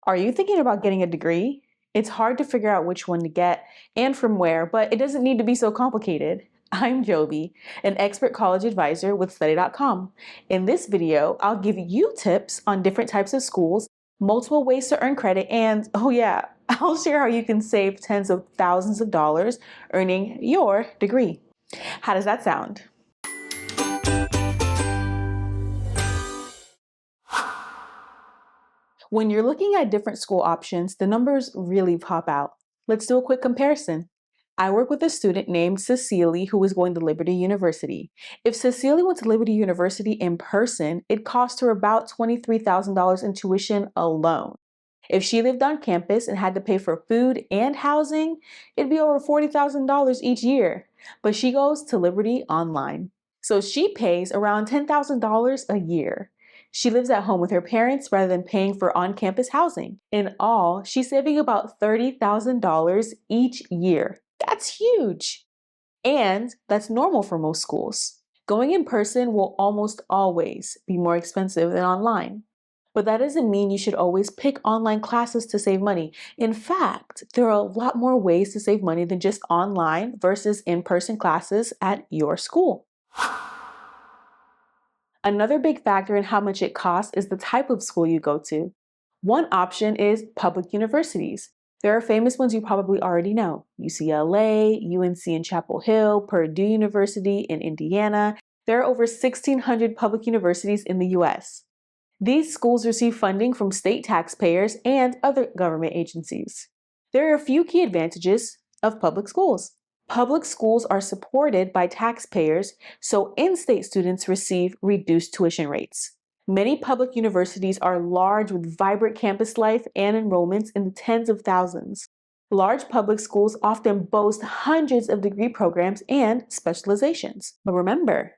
Are you thinking about getting a degree? It's hard to figure out which one to get and from where, but it doesn't need to be so complicated. I'm Jobi, an expert college advisor with Study.com. In this video, I'll give you tips on different types of schools, multiple ways to earn credit, and oh yeah, I'll share how you can save tens of thousands of dollars earning your degree. How does that sound? When you're looking at different school options, the numbers really pop out. Let's do a quick comparison. I work with a student named Cecily who is going to Liberty University. If Cecily went to Liberty University in person, it cost her about $23,000 in tuition alone. If she lived on campus and had to pay for food and housing, it'd be over $40,000 each year. But she goes to Liberty online. So she pays around $10,000 a year. She lives at home with her parents rather than paying for on-campus housing. In all, she's saving about $30,000 each year. That's huge. And that's normal for most schools. Going in person will almost always be more expensive than online. But that doesn't mean you should always pick online classes to save money. In fact, there are a lot more ways to save money than just online versus in-person classes at your school. Another big factor in how much it costs is the type of school you go to. One option is public universities. There are famous ones you probably already know: UCLA, UNC in Chapel Hill, Purdue University in Indiana. There are over 1,600 public universities in the US. These schools receive funding from state taxpayers and other government agencies. There are a few key advantages of public schools. Public schools are supported by taxpayers, so in-state students receive reduced tuition rates. Many public universities are large with vibrant campus life and enrollments in the tens of thousands. Large public schools often boast hundreds of degree programs and specializations. But remember,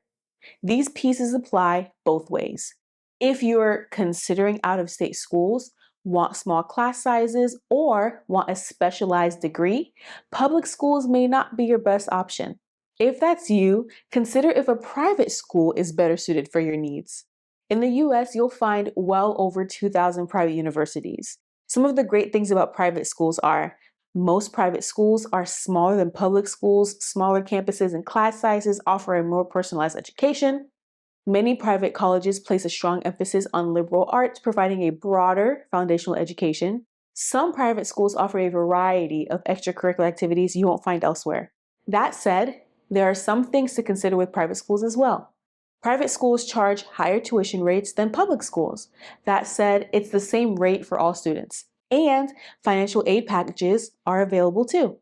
these pieces apply both ways. If you're considering out-of-state schools, want small class sizes, or want a specialized degree, public schools may not be your best option. If that's you, consider if a private school is better suited for your needs. In the US, you'll find well over 2,000 private universities. Some of the great things about private schools are most private schools are smaller than public schools, smaller campuses and class sizes offer a more personalized education. Many private colleges place a strong emphasis on liberal arts, providing a broader foundational education. Some private schools offer a variety of extracurricular activities you won't find elsewhere. That said, there are some things to consider with private schools as well. Private schools charge higher tuition rates than public schools. That said, it's the same rate for all students. And financial aid packages are available too.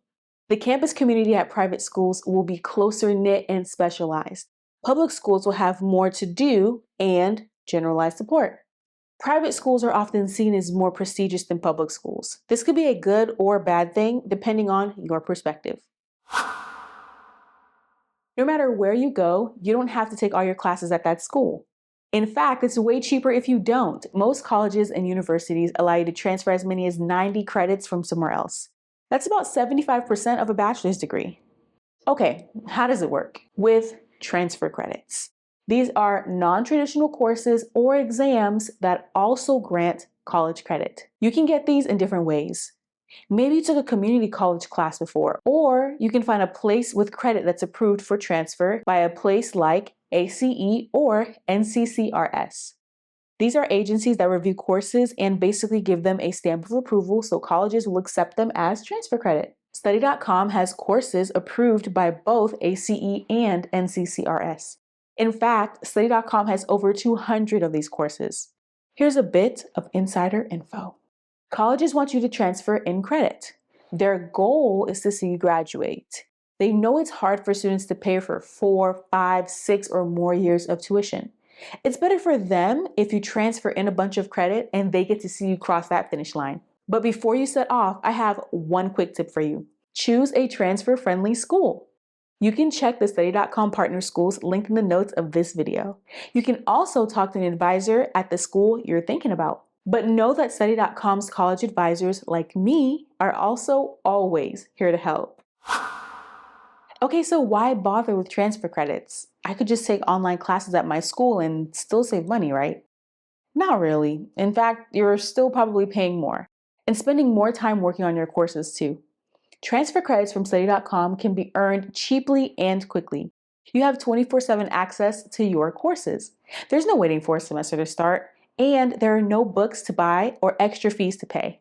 The campus community at private schools will be closer knit and specialized. Public schools will have more to do and generalized support. Private schools are often seen as more prestigious than public schools. This could be a good or bad thing depending on your perspective. No matter where you go, you don't have to take all your classes at that school. In fact, it's way cheaper if you don't. Most colleges and universities allow you to transfer as many as 90 credits from somewhere else. That's about 75% of a bachelor's degree. Okay, how does it work? With transfer credits. These are non-traditional courses or exams that also grant college credit. You can get these in different ways. Maybe you took a community college class before, or you can find a place with credit that's approved for transfer by a place like ACE or NCCRS. These are agencies that review courses and basically give them a stamp of approval, so colleges will accept them as transfer credit. Study.com has courses approved by both ACE and NCCRS. In fact, Study.com has over 200 of these courses. Here's a bit of insider info. Colleges want you to transfer in credit. Their goal is to see you graduate. They know it's hard for students to pay for 4, 5, 6, or more years of tuition. It's better for them if you transfer in a bunch of credit and they get to see you cross that finish line. But before you set off, I have one quick tip for you. Choose a transfer-friendly school. You can check the Study.com partner schools linked in the notes of this video. You can also talk to an advisor at the school you're thinking about. But know that Study.com's college advisors, like me, are also always here to help. Okay, so why bother with transfer credits? I could just take online classes at my school and still save money, right? Not really. In fact, you're still probably paying more and spending more time working on your courses too. Transfer credits from study.com can be earned cheaply and quickly. You have 24/7 access to your courses. There's no waiting for a semester to start, and there are no books to buy or extra fees to pay.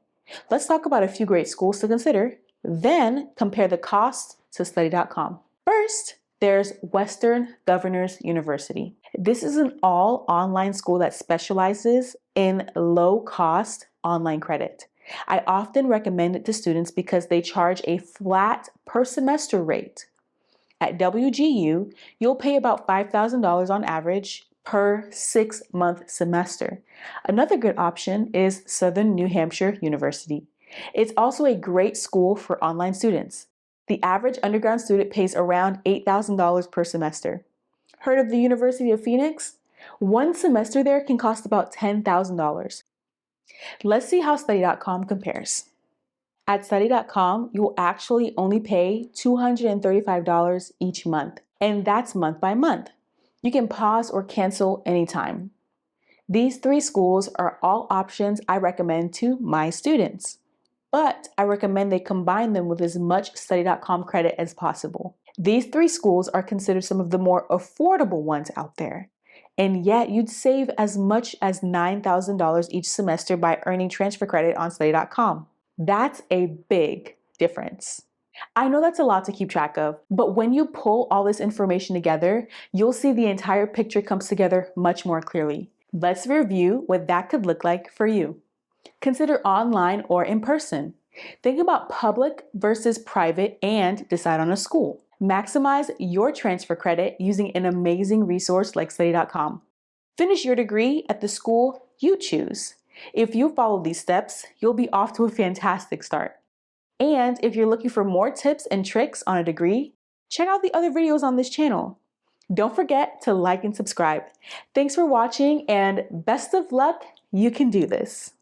Let's talk about a few great schools to consider, then compare the cost to study.com. First, there's Western Governors University. This is an all online school that specializes in low cost online credit. I often recommend it to students because they charge a flat per semester rate. At WGU, you'll pay about $5,000 on average per 6-month semester. Another good option is Southern New Hampshire University. It's also a great school for online students. The average underground student pays around $8,000 per semester. Heard of the University of Phoenix? One semester there can cost about $10,000. Let's see how study.com compares. At study.com, you'll actually only pay $235 each month, and that's month by month. You can pause or cancel anytime. These three schools are all options I recommend to my students, but I recommend they combine them with as much study.com credit as possible. These three schools are considered some of the more affordable ones out there, and yet you'd save as much as $9,000 each semester by earning transfer credit on study.com. That's a big difference. I know that's a lot to keep track of, but when you pull all this information together, you'll see the entire picture comes together much more clearly. Let's review what that could look like for you. Consider online or in person. Think about public versus private and decide on a school. Maximize your transfer credit using an amazing resource like study.com. Finish your degree at the school you choose. If you follow these steps, you'll be off to a fantastic start. And if you're looking for more tips and tricks on a degree, check out the other videos on this channel. Don't forget to like and subscribe. Thanks for watching and best of luck, you can do this.